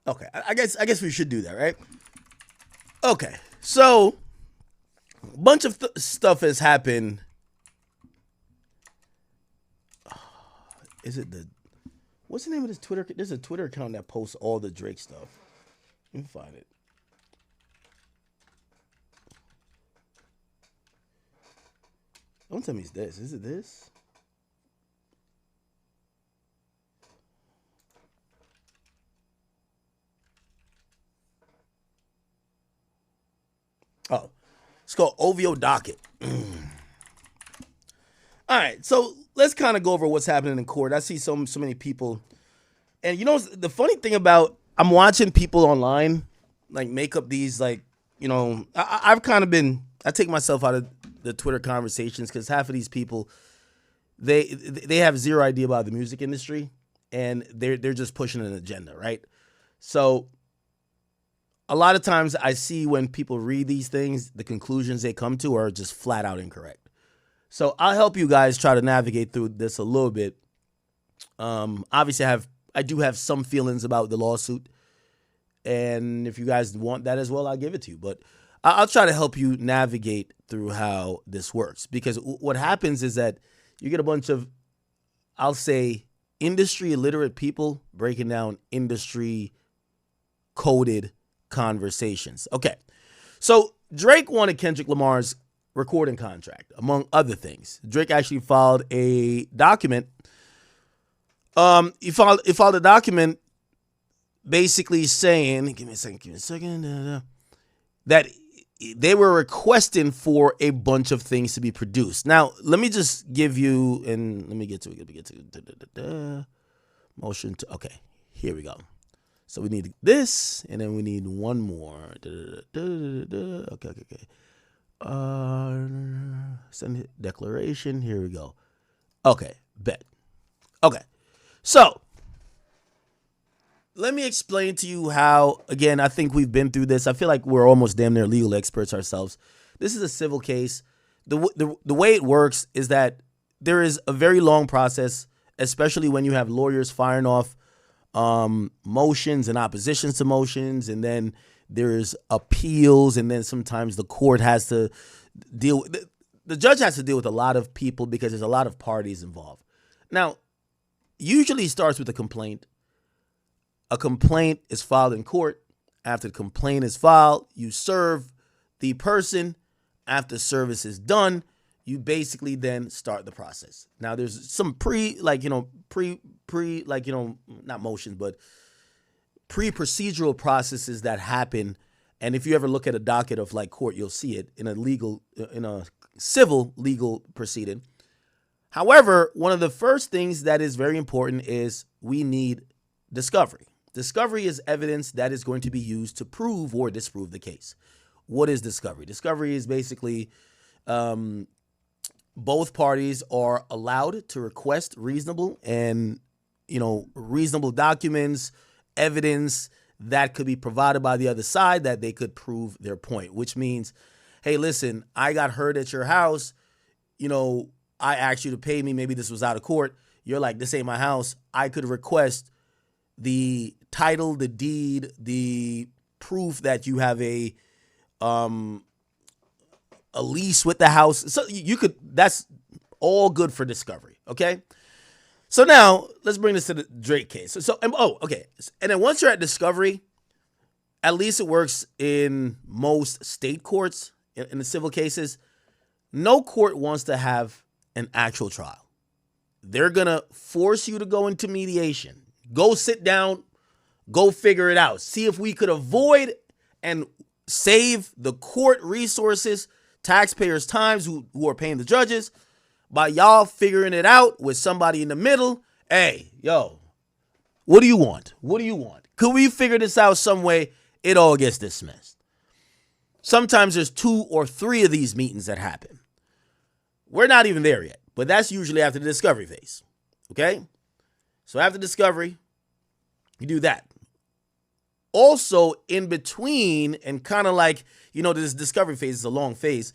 Okay, I guess we should do that, right? Okay, so a bunch of stuff has happened. Is it the what's the name of this Twitter? There's a Twitter account that posts all the Drake stuff. Let me find it. Don't tell me it's this. Is it this? Oh, it's called OVO Docket. All right, so let's kind of go over what's happening in court. I see so many people, and you know the funny thing about I'm watching people online like make up these like I've kind of been I take myself out of the Twitter conversations because half of these people they have zero idea about the music industry and they're just pushing an agenda, right? So a lot of times I see when people read these things, the conclusions they come to are just flat out incorrect. So I'll help you guys try to navigate through this a little bit. Obviously, I do have some feelings about the lawsuit, and if you guys want that as well, I'll give it to you. But I'll try to help you navigate through how this works, because what happens is that you get a bunch of, I'll say, industry illiterate people breaking down industry coded conversations. Okay, so Drake wanted Kendrick Lamar's recording contract, among other things. Drake actually filed a document. He filed a document basically saying, give me a second, that they were requesting for a bunch of things to be produced. Now, let me just give you, and let me get to it. Motion to, okay, here we go. So we need this, and then we need one more. Okay. Send declaration. Here we go. Okay, bet. Okay, so let me explain to you how, again, I think we've been through this. I feel like we're almost damn near legal experts ourselves. This is a civil case. The way it works is that there is a very long process, especially when you have lawyers firing off motions and oppositions to motions, and then there's appeals, and then sometimes the court has to deal with the judge has to deal with a lot of people because there's a lot of parties involved. Now, usually it starts with a complaint. A complaint is filed in court. After the complaint is filed, you serve the person. After service is done, you basically then start the process. Now, there's some not motions, but pre-procedural processes that happen. And if you ever look at a docket of like court, you'll see it in a civil legal proceeding. However, one of the first things that is very important is we need discovery. Discovery is evidence that is going to be used to prove or disprove the case. What is discovery? Discovery is basically both parties are allowed to request reasonable documents, evidence that could be provided by the other side that they could prove their point, which means, hey, listen, I got hurt at your house. I asked you to pay me. Maybe this was out of court. You're like, this ain't my house. I could request the title, the deed, the proof that you have a lease with the house. So that's all good for discovery. Okay. So now let's bring this to the Drake case. Okay. And then once you're at discovery, at least it works in most state courts in the civil cases. No court wants to have an actual trial. They're going to force you to go into mediation. Go sit down, go figure it out. See if we could avoid and save the court resources, taxpayers' times who are paying the judges, by y'all figuring it out with somebody in the middle. Hey, yo, what do you want? What do you want? Could we figure this out some way? It all gets dismissed. Sometimes there's 2 or 3 of these meetings that happen. We're not even there yet, but that's usually after the discovery phase. Okay? So after discovery, you do that. Also, in between, and kind of like, this discovery phase is a long phase,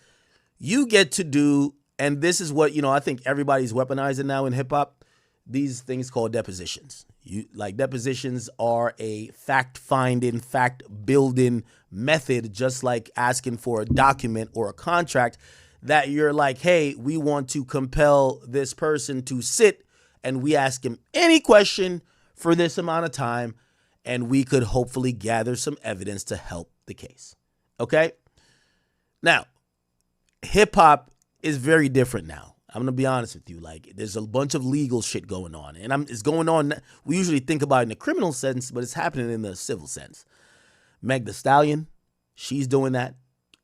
you get to do, and this is what, I think everybody's weaponizing now in hip hop, these things called depositions. Depositions are a fact-finding, fact-building method, just like asking for a document or a contract that you're like, hey, we want to compel this person to sit and we ask him any question for this amount of time and we could hopefully gather some evidence to help the case. Okay? Now, hip-hop is very different now. I'm going to be honest with you. Like, there's a bunch of legal shit going on. And it's going on. We usually think about it in the criminal sense, but it's happening in the civil sense. Meg Thee Stallion, she's doing that.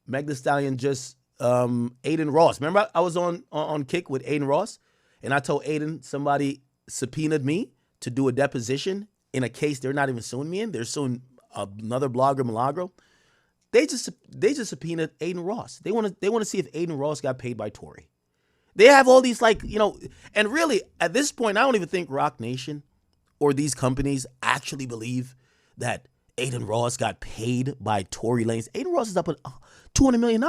Meg Thee Stallion just, Aiden Ross. Remember I was on Kick with Aiden Ross? And I told Aiden somebody subpoenaed me to do a deposition in a case they're not even suing me in. They're suing another blogger, Milagro. They just subpoenaed Aiden Ross. They want to see if Aiden Ross got paid by Tory. They have all these and really at this point, I don't even think Rock Nation or these companies actually believe that Aiden Ross got paid by Tory Lanez. Aiden Ross is up at $200 million.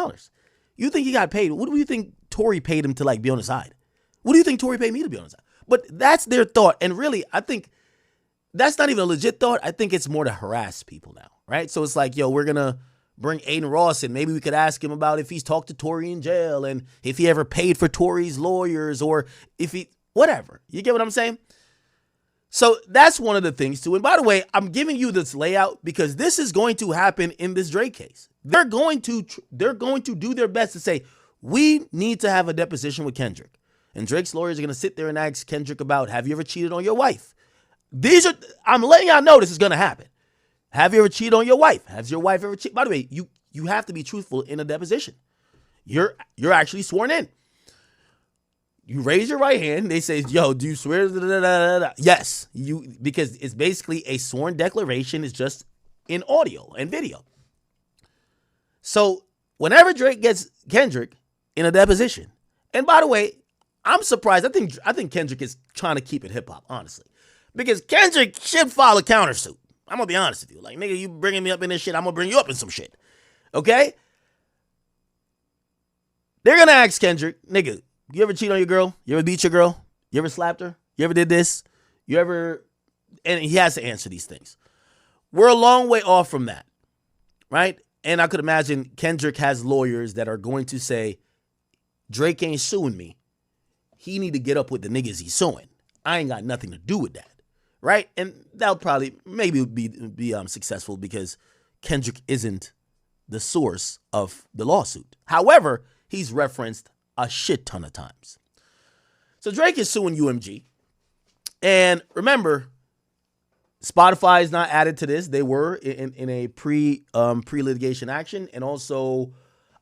You think he got paid? What do you think Tory paid him to be on the side? What do you think Tory paid me to be on the side? But that's their thought. And really, I think that's not even a legit thought. I think it's more to harass people now, right? So it's like, yo, we're going to bring Aiden Ross in. Maybe we could ask him about if he's talked to Tory in jail and if he ever paid for Tory's lawyers or if he, whatever. You get what I'm saying? So that's one of the things too. And by the way, I'm giving you this layout because this is going to happen in this Drake case. They're going to do their best to say, we need to have a deposition with Kendrick. And Drake's lawyers are going to sit there and ask Kendrick about, have you ever cheated on your wife? I'm letting y'all know this is going to happen. Have you ever cheated on your wife? Has your wife ever cheated? By the way, you have to be truthful in a deposition. You're actually sworn in. You raise your right hand. They say, yo, do you swear? Yes. Because it's basically a sworn declaration. It's just in audio and video. So whenever Drake gets Kendrick in a deposition, and by the way, I'm surprised. I think Kendrick is trying to keep it hip hop, honestly. Because Kendrick should file a countersuit. I'm going to be honest with you. Like, nigga, you bringing me up in this shit, I'm going to bring you up in some shit. Okay? They're going to ask Kendrick, nigga, you ever cheat on your girl? You ever beat your girl? You ever slapped her? You ever did this? You ever... And he has to answer these things. We're a long way off from that, right? And I could imagine Kendrick has lawyers that are going to say, Drake ain't suing me. He need to get up with the niggas he's suing. I ain't got nothing to do with that. Right? And that'll probably maybe be successful because Kendrick isn't the source of the lawsuit. However, he's referenced a shit ton of times. So Drake is suing UMG. And remember, Spotify is not added to this. They were in a pre-litigation action, and also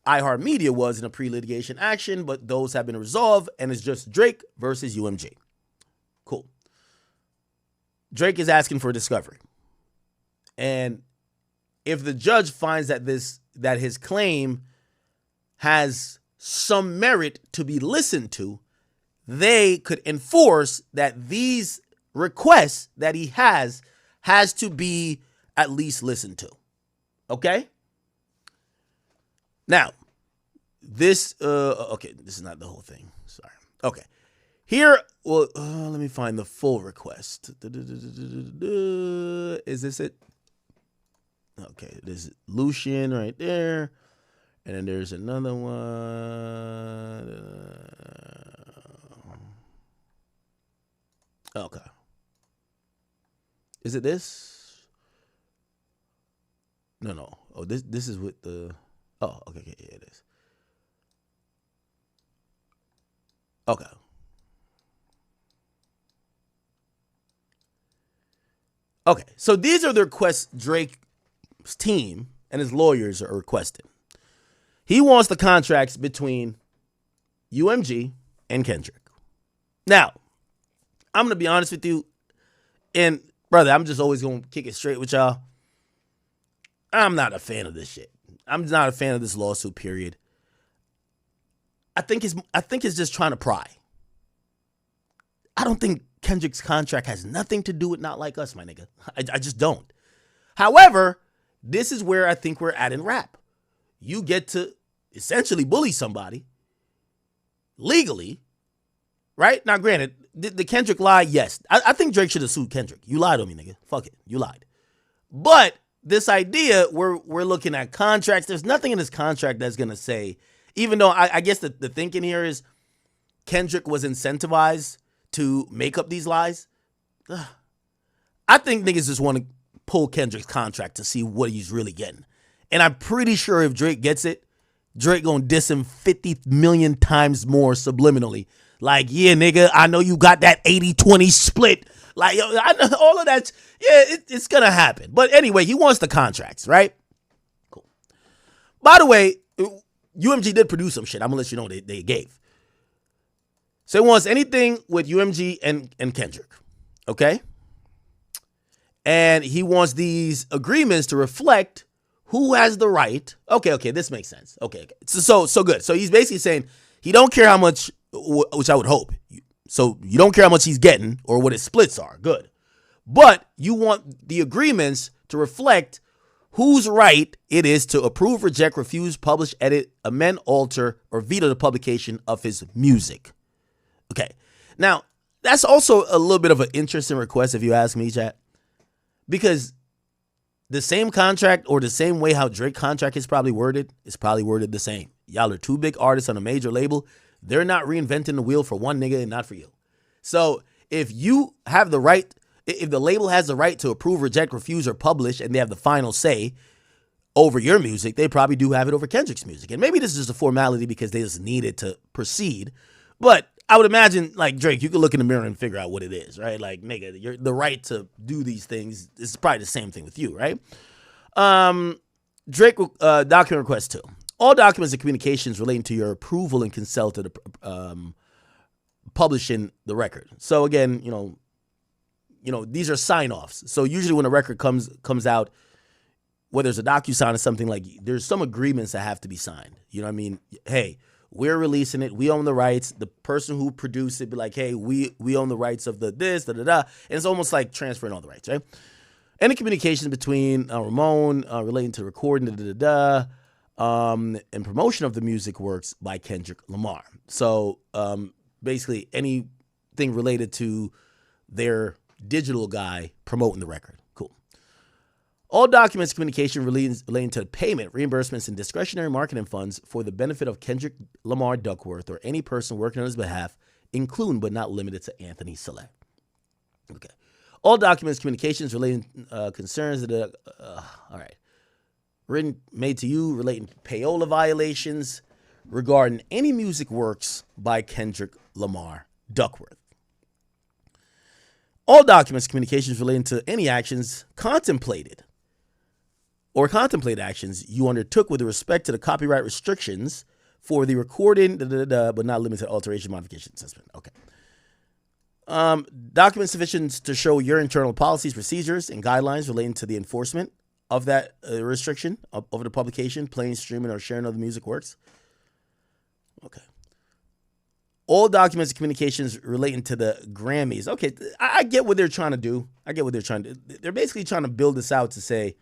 iHeartMedia was in a pre-litigation action, but those have been resolved, and it's just Drake versus UMG. Cool. Drake is asking for discovery. And if the judge finds that his claim has some merit to be listened to, they could enforce that these requests that he has to be at least listened to. Okay? Now, this is not the whole thing. Sorry. Okay. Here, well, let me find the full request. Is this it? Okay, there's Lucian right there. And then there's another one. Okay. Is it this? No. Oh, this is with the... Oh, okay, yeah, it is. Okay. Okay, so these are the requests Drake's team and his lawyers are requesting. He wants the contracts between UMG and Kendrick. Now, I'm going to be honest with you, and brother, I'm just always going to kick it straight with y'all. I'm not a fan of this shit. I'm not a fan of this lawsuit, period. I think it's just trying to pry. I don't think Kendrick's contract has nothing to do with Not Like Us, my nigga. I just don't. However, this is where I think we're at in rap. You get to essentially bully somebody legally right? Now, granted, the Kendrick lie, yes. I think Drake should have sued Kendrick. You lied on me, nigga. Fuck it. You lied. But this idea, we're looking at contracts. There's nothing in this contract that's going to say, even though I guess the thinking here is Kendrick was incentivized to make up these lies. I think niggas just want to pull Kendrick's contract to see what he's really getting. And I'm pretty sure if Drake gets it, Drake gonna diss him 50 million times more subliminally. Like, yeah, nigga, I know you got that 80-20 split. Like, yo, I know all of that. Yeah, it's gonna happen. But anyway, he wants the contracts, right? Cool. By the way, UMG did produce some shit. I'm gonna let you know they gave. So he wants anything with UMG and Kendrick, okay? And he wants these agreements to reflect who has the right. Okay, this makes sense. Okay. So good. So he's basically saying he don't care how much, which I would hope. So you don't care how much he's getting or what his splits are. Good. But you want the agreements to reflect whose right it is to approve, reject, refuse, publish, edit, amend, alter, or veto the publication of his music. Okay. Now, that's also a little bit of an interesting request if you ask me, chat. Because the same contract or the same way how Drake contract is probably worded the same. Y'all are two big artists on a major label. They're not reinventing the wheel for one nigga and not for you. So if you have the right, if the label has the right to approve, reject, refuse, or publish, and they have the final say over your music, they probably do have it over Kendrick's music. And maybe this is just a formality because they just need it to proceed. But I would imagine, like Drake, you could look in the mirror and figure out what it is, right? Like, nigga, the right to do these things is probably the same thing with you, right? Drake document request 2. All documents and communications relating to your approval and consent to the publishing the record. So again, you know, these are sign-offs. So usually when a record comes out, whether it's a DocuSign or something, like there's some agreements that have to be signed. You know what I mean? Hey, we're releasing it. We own the rights. The person who produced it be like, hey, we own the rights of the this, da-da-da. And it's almost like transferring all the rights, right? Any communication between Ramon relating to recording, da-da-da-da, and promotion of the music works by Kendrick Lamar. So basically anything related to their digital guy promoting the record. Cool. All documents, communication relating to payment, reimbursements, and discretionary marketing funds for the benefit of Kendrick Lamar Duckworth or any person working on his behalf, including but not limited to Anthony Select. Okay. All documents, communications relating concerns that all right. Written, made to you relating to payola violations regarding any music works by Kendrick Lamar Duckworth. All documents, communications relating to any actions contemplated or contemplate actions you undertook with respect to the copyright restrictions for the recording, but not limited to alteration, modification, assessment. Okay. Documents sufficient to show your internal policies, procedures, and guidelines relating to the enforcement of that restriction over the publication, playing, streaming, or sharing of the music works. Okay. All documents and communications relating to the Grammys. Okay, I get what they're trying to do. They're basically trying to build this out to say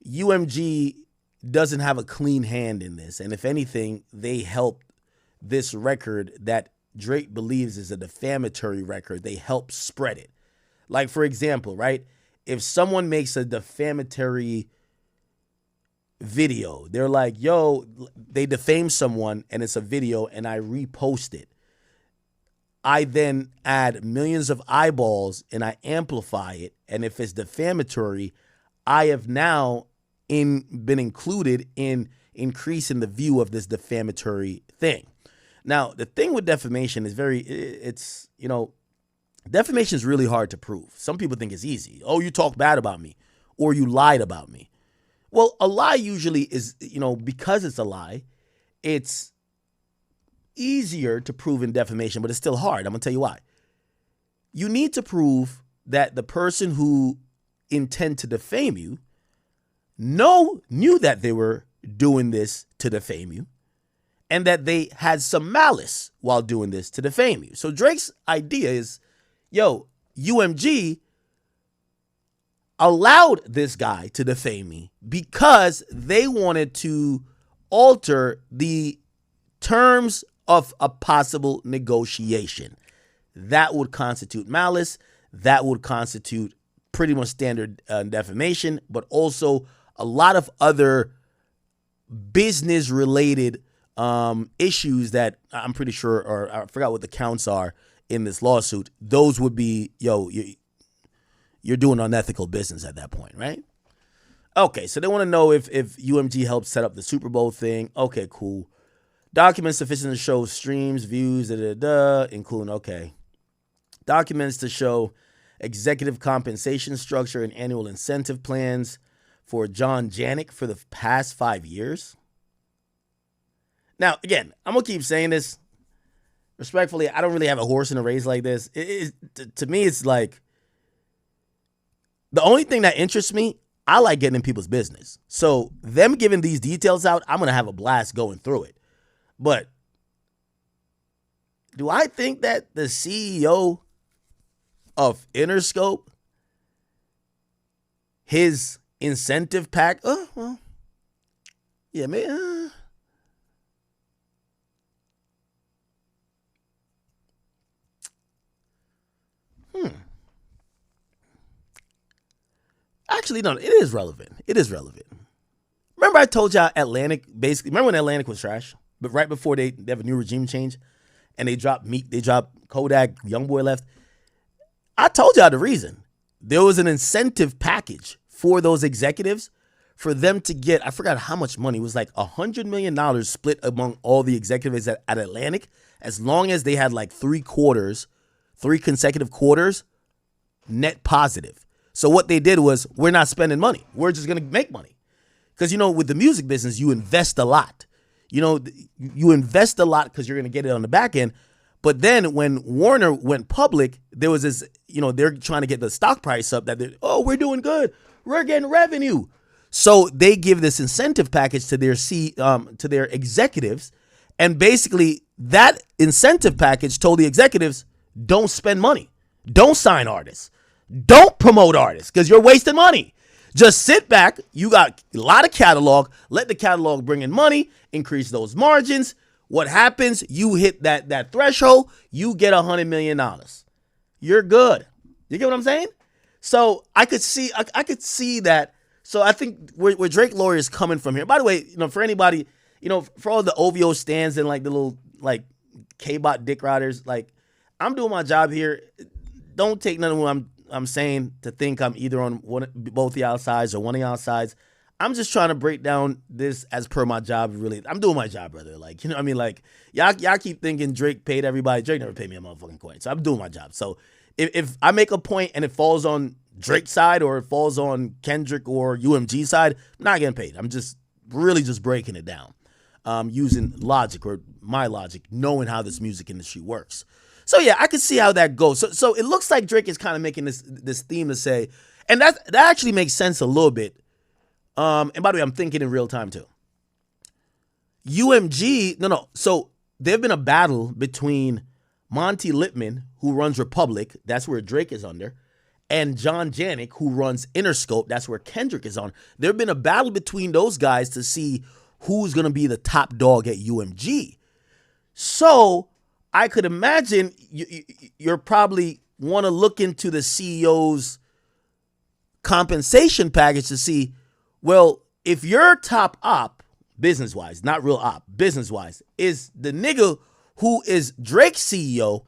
UMG doesn't have a clean hand in this. And if anything, they helped this record that Drake believes is a defamatory record. They help spread it. Like, for example, right? If someone makes a defamatory video, they're like, yo, they defame someone and it's a video and I repost it. I then add millions of eyeballs and I amplify it. And if it's defamatory, I have now been included in increasing the view of this defamatory thing. Now, the thing with defamation is defamation is really hard to prove. Some people think it's easy. Oh, you talk bad about me or you lied about me. Well, a lie usually is, because it's a lie, it's easier to prove in defamation, but it's still hard. I'm going to tell you why. You need to prove that the person who intend to defame you knew that they were doing this to defame you and that they had some malice while doing this to defame you. So Drake's idea is, yo, UMG allowed this guy to defame me because they wanted to alter the terms of a possible negotiation. That would constitute malice. That would constitute pretty much standard defamation, but also a lot of other business-related issues that I'm pretty sure, or I forgot what the counts are in this lawsuit. Those would be, you're doing unethical business at that point, right? Okay, so they want to know if UMG helped set up the Super Bowl thing. Okay, cool. Documents sufficient to show streams, views, including, okay. Documents to show executive compensation structure and annual incentive plans for John Janik for the past 5 years. Now, again, I'm going to keep saying this. Respectfully, I don't really have a horse in a race like this. To me, it's like, the only thing that interests me, I like getting in people's business. So them giving these details out, I'm going to have a blast going through it. But do I think that the CEO of Interscope, his incentive pack, yeah, man. Actually, no, it is relevant. It is relevant. Remember I told y'all Atlantic, basically, remember when Atlantic was trash? But right before they have a new regime change and they dropped Kodak, Youngboy left. I told y'all the reason. There was an incentive package for those executives for them to get, I forgot how much money. It was like $100 million split among all the executives at Atlantic, as long as they had like 3 consecutive quarters, net positive. So what they did was, we're not spending money. We're just going to make money. Because, with the music business, you invest a lot. You invest a lot because you're going to get it on the back end. But then when Warner went public, there was this, they're trying to get the stock price up that, we're doing good. We're getting revenue. So they give this incentive package to their executives. And basically that incentive package told the executives, don't spend money. Don't sign artists. Don't promote artists because you're wasting money. Just sit back. You got a lot of catalog. Let the catalog bring in money, increase those margins. What happens? You hit that threshold. You get $100 million. You're good. You get what I'm saying? So I could see that. So I think where Drake lawyer is coming from here. By the way, for anybody, for all the OVO stands and like the little like K-bot dick riders, like I'm doing my job here. Don't take none of what I'm saying to think I'm either on both the outsides or one of y'all sides. I'm just trying to break down this as per my job. Really, I'm doing my job, brother. Like, what I mean? Like, y'all keep thinking Drake paid everybody. Drake never paid me a motherfucking coin. So I'm doing my job. So if I make a point and it falls on Drake's side or it falls on Kendrick or UMG side, I'm not getting paid. I'm just really just breaking it down, using logic or my logic, knowing how this music industry works. So yeah, I can see how that goes. So it looks like Drake is kind of making this theme to say, and that actually makes sense a little bit. And by the way, I'm thinking in real time too. UMG, no. So there's been a battle between Monty Lippman, who runs Republic, that's where Drake is under, and John Janik, who runs Interscope, that's where Kendrick is on. There's been a battle between those guys to see who's going to be the top dog at UMG. So I could imagine you're probably want to look into the CEO's compensation package to see, well, if your top op, business-wise, not real op, business-wise, is the nigga who is Drake's CEO,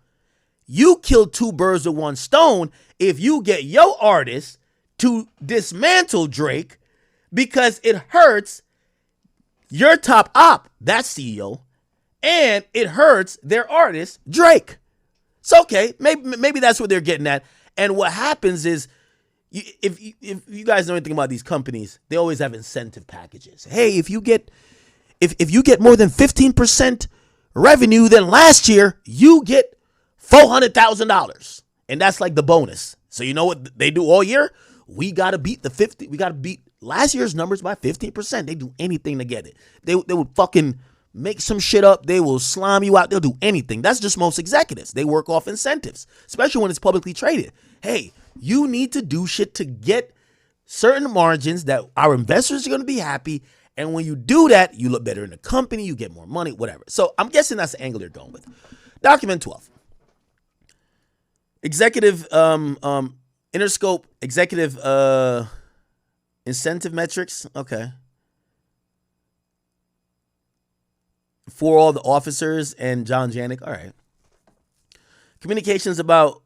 you kill 2 birds with 1 stone if you get your artist to dismantle Drake because it hurts your top op, that CEO, and it hurts their artist, Drake. So, okay, maybe that's what they're getting at. And what happens is, if you guys know anything about these companies, they always have incentive packages. Hey, if you get more than 15% revenue than last year, you get $400,000. And that's like the bonus. So you know what they do all year? We got to beat last year's numbers by 15%. They do anything to get it. They would fucking make some shit up. They will slime you out. They'll do anything. That's just most executives. They work off incentives, especially when it's publicly traded. Hey, you need to do shit to get certain margins that our investors are going to be happy, And when you do that, you look better in the company, you get more money, whatever. So I'm guessing that's the angle they're going with. Document 12. Executive Interscope executive incentive metrics. Okay. For all the officers and John Janik. All right. Communications about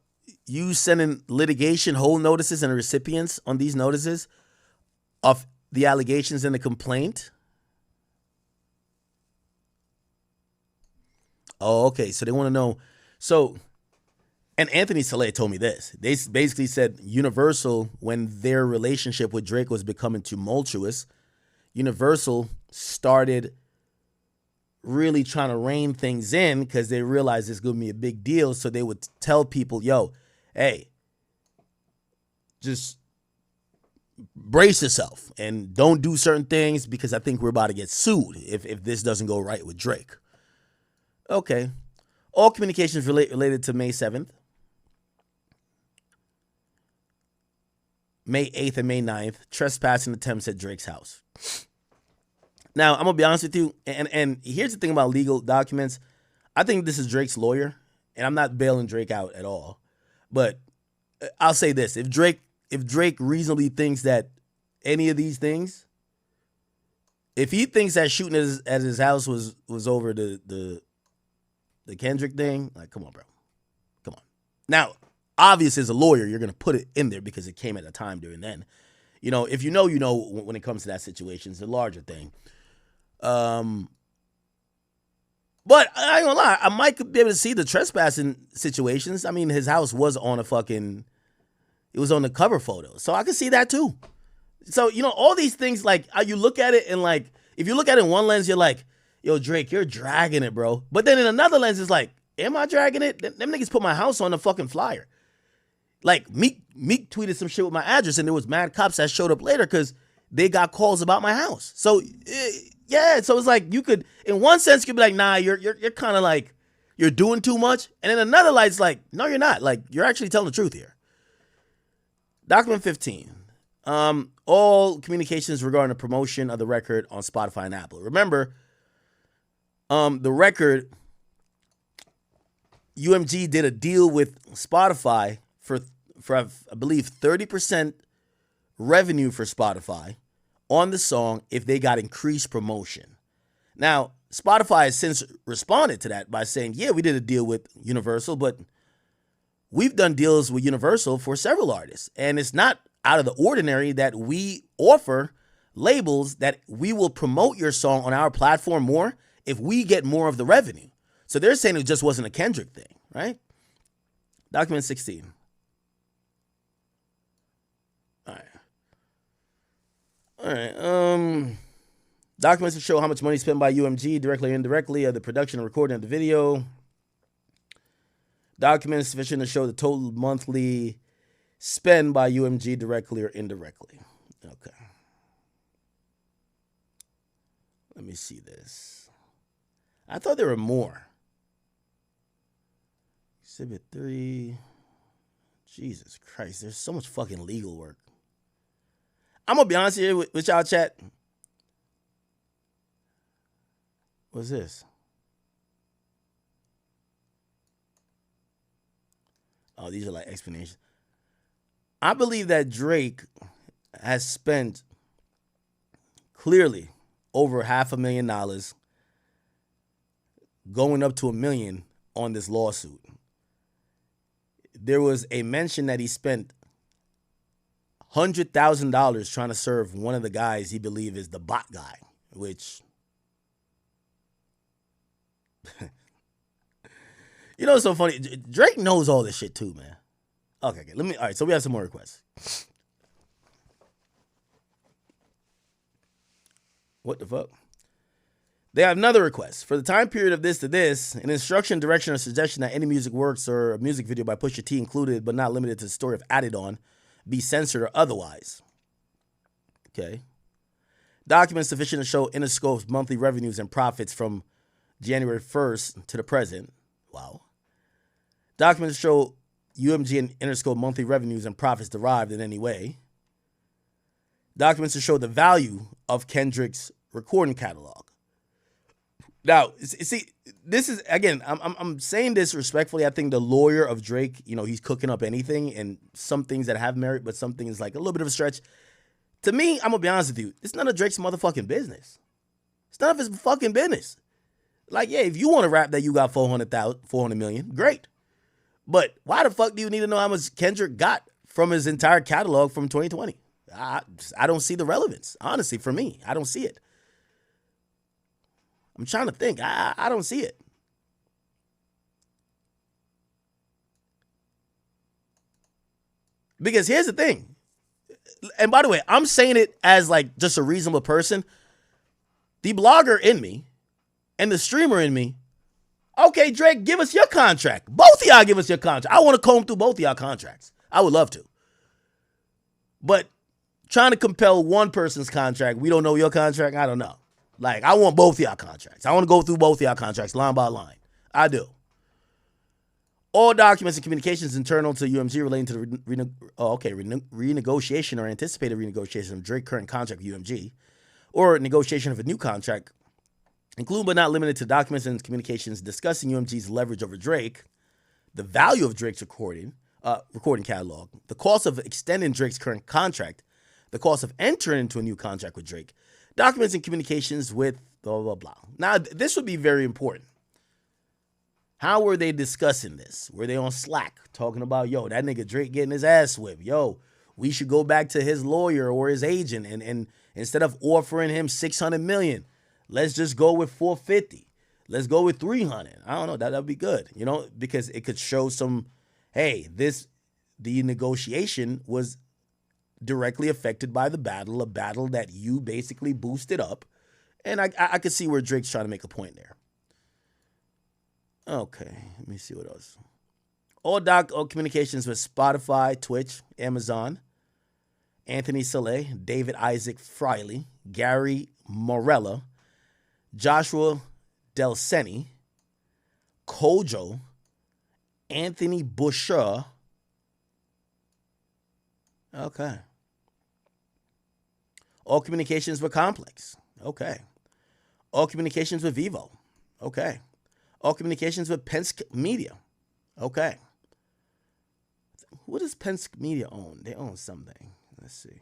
you sending litigation hold notices and the recipients on these notices of the allegations in the complaint. Oh, okay. So they want to know. So, and Anthony Saleh told me this. They basically said Universal, when their relationship with Drake was becoming tumultuous, Universal started really trying to rein things in because they realized it's going to be a big deal. So they would tell people, yo, hey, just brace yourself and don't do certain things because I think we're about to get sued if this doesn't go right with Drake. Okay. All communications related to May 7th, May 8th, and May 9th, trespassing attempts at Drake's house. Now, I'm going to be honest with you, and here's the thing about legal documents. I think this is Drake's lawyer, and I'm not bailing Drake out at all. But I'll say this. If Drake reasonably thinks that any of these things, if he thinks that shooting at his house was over the Kendrick thing, like, come on, bro. Come on. Now, obviously, as a lawyer, you're going to put it in there because it came at a time during then. You know, if you know when it comes to that situation. It's a larger thing. But I ain't gonna lie, I might be able to see the trespassing situations. I mean, his house was on it was on the cover photo. So I could see that too. So, you know, all these things, like, you look at it and, like, if you look at it in one lens, you're like, yo, Drake, you're dragging it, bro. But then in another lens, it's like, am I dragging it? Them niggas put my house on the fucking flyer. Like, Meek tweeted some shit with my address, and there was mad cops that showed up later because they got calls about my house. So, yeah, so it's like you could, in one sense, you could be like, nah, you're kind of like, you're doing too much. And in another light, it's like, no, you're not. Like, you're actually telling the truth here. Document 15. All communications regarding the promotion of the record on Spotify and Apple. Remember, the record, UMG did a deal with Spotify for I believe 30% revenue for Spotify on the song if they got increased promotion. Now, Spotify has since responded to that by saying, yeah, we did a deal with Universal, but we've done deals with Universal for several artists. And it's not out of the ordinary that we offer labels that we will promote your song on our platform more if we get more of the revenue. So they're saying it just wasn't a Kendrick thing, right? Document 16. All right. Documents to show how much money spent by UMG directly or indirectly of the production and recording of the video. Documents sufficient to show the total monthly spend by UMG directly or indirectly. Okay. Let me see this. I thought there were more. Exhibit 3. Jesus Christ, there's so much fucking legal work. I'm going to be honest here with y'all, chat. What's this? Oh, these are like explanations. I believe that Drake has spent clearly over $500,000, going up to $1 million on this lawsuit. There was a mention that he spent $100,000 trying to serve one of the guys he believed is the bot guy, which, you know, it's so funny. Drake knows all this shit too, man. Okay. All right. So we have some more requests. What the fuck? They have another request. For the time period of this to this, an instruction, direction, or suggestion that any music works or a music video by Pusha T included, but not limited to the story of Added On, be censored or otherwise. Okay. Documents sufficient to show Interscope's monthly revenues and profits from January 1st to the present. Wow. Documents show UMG and Interscope monthly revenues and profits derived in any way. Documents to show the value of Kendrick's recording catalog. Now, see, this is again. I'm saying this respectfully. I think the lawyer of Drake, he's cooking up anything, and some things that have merit, but some things like a little bit of a stretch. To me, I'm gonna be honest with you. It's none of Drake's motherfucking business. It's none of his fucking business. Like, yeah, if you want to rap that you got 400 million, great. But why the fuck do you need to know how much Kendrick got from his entire catalog from 2020? I don't see the relevance. Honestly, for me, I don't see it. I'm trying to think. I don't see it. Because here's the thing. And by the way, I'm saying it as like just a reasonable person. The blogger in me and the streamer in me, okay, Drake, give us your contract. Both of y'all give us your contract. I want to comb through both of y'all contracts. I would love to. But trying to compel one person's contract, we don't know your contract, I don't know. Like, I want both of y'all contracts. I want to go through both of y'all contracts line by line. I do. All documents and communications internal to UMG relating to the renegotiation or anticipated renegotiation of Drake's current contract with UMG or negotiation of a new contract, include but not limited to documents and communications discussing UMG's leverage over Drake, the value of Drake's recording catalog, the cost of extending Drake's current contract, the cost of entering into a new contract with Drake, documents and communications with blah, blah, blah. Now, this would be very important. How were they discussing this? Were they on Slack talking about, yo, that nigga Drake getting his ass whipped? Yo, we should go back to his lawyer or his agent and instead of offering him $600 million, let's just go with 450. Let's go with 300. I don't know. That'd be good, because it could show some, hey, the negotiation was directly affected by the battle, a battle that you basically boosted up. And I could see where Drake's trying to make a point there. Okay, let me see what else. All communications with Spotify, Twitch, Amazon, Anthony Saleh, David Isaac Friley, Gary Morella, Joshua Delceni, Kojo, Anthony Boucher. Okay. All communications with Complex. Okay. All communications with Vivo. Okay. All communications with Penske Media. Okay. What does Penske Media own? They own something. Let's see.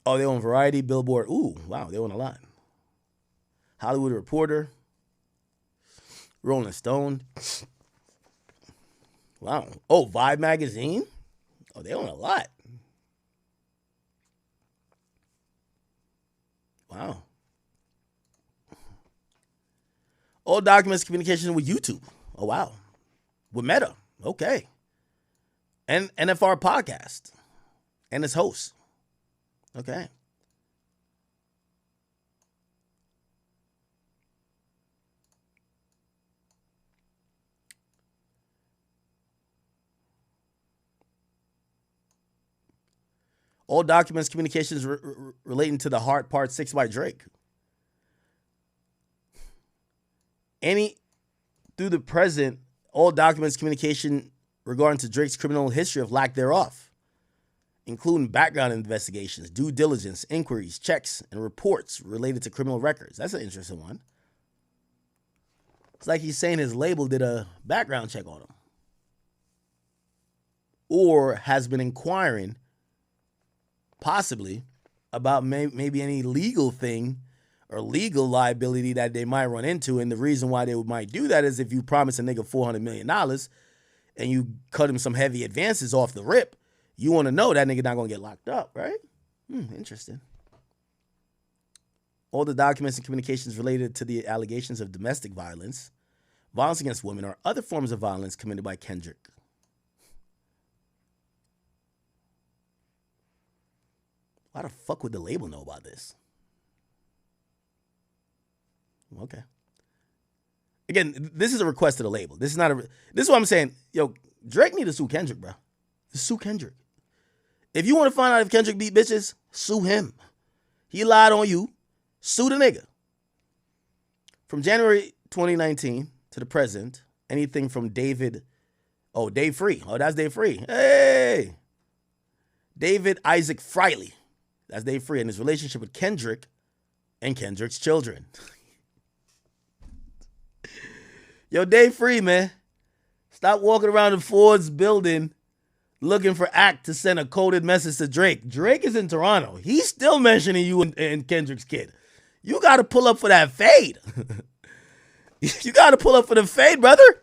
Oh, they own Variety, Billboard. Ooh, wow, they own a lot. Hollywood Reporter, Rolling Stone. Wow. Oh, Vibe Magazine. Oh, they own a lot. Wow. All documents, communication with YouTube. Oh, wow. With Meta. Okay. And NFR Podcast. And its host. Okay. All documents, communications relating to the Heart Part 6 by Drake. Any, through the present, all documents, communication regarding to Drake's criminal history of lack thereof, including background investigations, due diligence, inquiries, checks, and reports related to criminal records. That's an interesting one. It's like he's saying his label did a background check on him. Or has been inquiring possibly about maybe any legal thing or legal liability that they might run into. And the reason why they might do that is if you promise a nigga $400 million and you cut him some heavy advances off the rip, you want to know that nigga not going to get locked up, right? Interesting. All the documents and communications related to the allegations of domestic violence, violence against women, or other forms of violence committed by Kendrick. Why the fuck would the label know about this? Okay. Again, this is a request to the label. This is not a. This is what I'm saying. Yo, Drake need to sue Kendrick, bro. Sue Kendrick. If you want to find out if Kendrick beat bitches, sue him. He lied on you. Sue the nigga. From January 2019 to the present, anything from David Oh, Dave Free. Oh, that's Dave Free. Hey. David Isaac Friley. That's Dave Free and his relationship with Kendrick and Kendrick's children. Yo, Dave Free, man. Stop walking around the Ford's building looking for Act to send a coded message to Drake. Drake is in Toronto. He's still mentioning you and Kendrick's kid. You got to pull up for that fade. You got to pull up for the fade, brother.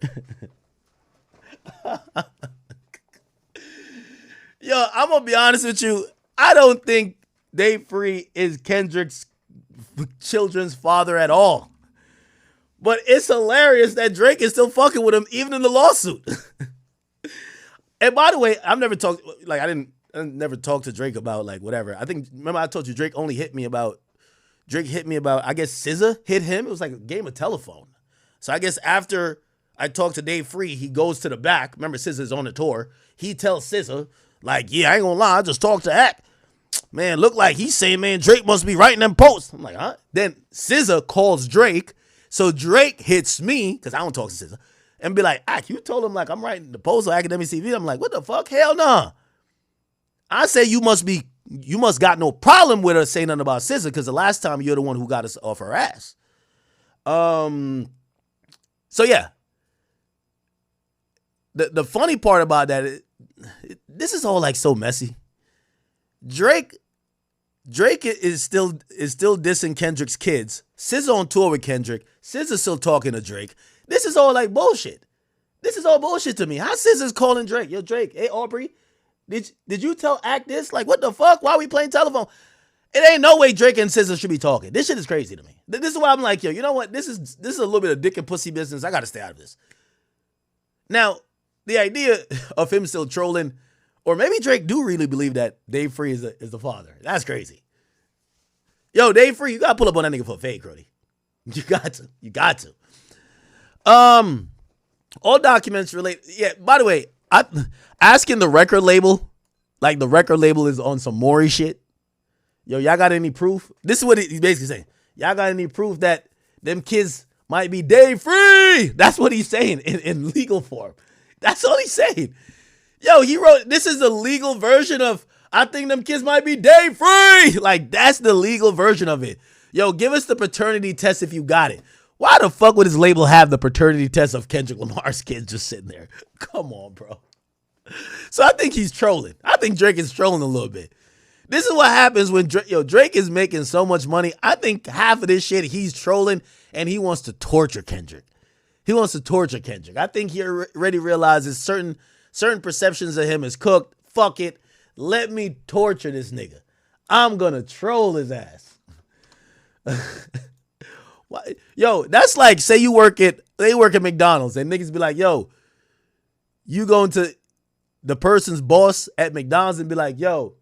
Yo, I'm going to be honest with you. I don't think Dave Free is Kendrick's children's father at all. But it's hilarious that Drake is still fucking with him even in the lawsuit. And by the way, I've never talked, like, I never talked to Drake about, like, whatever. Remember I told you Drake hit me about, I guess SZA hit him. It was like a game of telephone. So I guess after I talked to Dave Free, he goes to the back. Remember, SZA's on the tour. He tells SZA, like, yeah, I ain't gonna lie, I just talked to Act. Man, look like he's saying, man, Drake must be writing them posts. I'm like, huh? Then SZA calls Drake. So Drake hits me, because I don't talk to SZA, and be like, you told him, like, I'm writing the post on Akademiks TV. I'm like, what the fuck? Hell nah. I say you must got no problem with her saying nothing about SZA, because the last time you're the one who got us off her ass. So yeah. The funny part about that, this is all like so messy. Drake is still dissing Kendrick's kids. SZA on tour with Kendrick. SZA still talking to Drake. This is all like bullshit. This is all bullshit to me. How SZA's calling Drake? Yo, Drake, hey, Aubrey, did you tell Act this? Like, what the fuck? Why are we playing telephone? It ain't no way Drake and SZA should be talking. This shit is crazy to me. This is why I'm like, yo, you know what? This is a little bit of dick and pussy business. I got to stay out of this. Now, the idea of him still trolling, or maybe Drake do really believe that Dave Free is the father. That's crazy. Yo, Dave Free, you got to pull up on that nigga for a fade, Crody. You got to. All documents relate. Yeah, by the way, asking the record label, like the record label is on some Maury shit. Yo, y'all got any proof? This is what he's basically saying. Y'all got any proof that them kids might be Dave Free? That's what he's saying in legal form. That's all he's saying. Yo, he wrote, this is the legal version of, I think them kids might be Dave Free. Like, that's the legal version of it. Yo, give us the paternity test if you got it. Why the fuck would his label have the paternity test of Kendrick Lamar's kids just sitting there? Come on, bro. So I think he's trolling. I think Drake is trolling a little bit. This is what happens when Drake is making so much money. I think half of this shit he's trolling and he wants to torture Kendrick. I think he already realizes certain perceptions of him is cooked. Fuck it. Let me torture this nigga. I'm gonna troll his ass. Yo, that's like, say they work at McDonald's and niggas be like, yo, you going to the person's boss at McDonald's and be like, you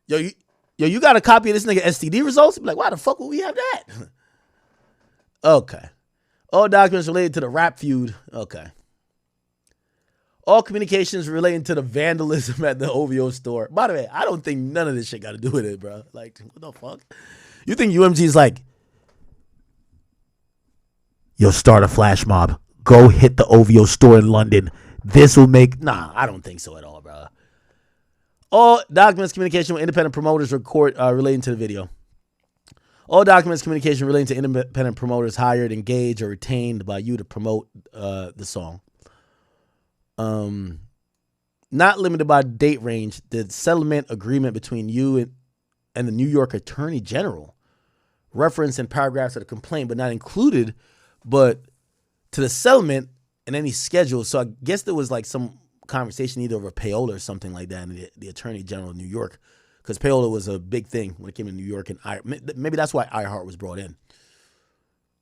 got a copy of this nigga STD results? Be like, why the fuck would we have that? Okay. All documents related to the rap feud. Okay. All communications relating to the vandalism at the OVO store. By the way, I don't think none of this shit got to do with it, bro. Like, what the fuck? You think UMG is like, yo, start a flash mob. Go hit the OVO store in London. This will make... Nah, I don't think so at all, bro. All documents, communication with independent promoters relating to the video. All documents, communication relating to independent promoters hired, engaged, or retained by you to promote the song. Not limited by date range. The settlement agreement between you and the New York Attorney General. Reference in paragraphs of the complaint, but not included, but to the settlement and any schedule. So I guess there was like some conversation either over payola or something like that in the Attorney General of New York, because payola was a big thing when it came to New York, and maybe that's why iHeart was brought in.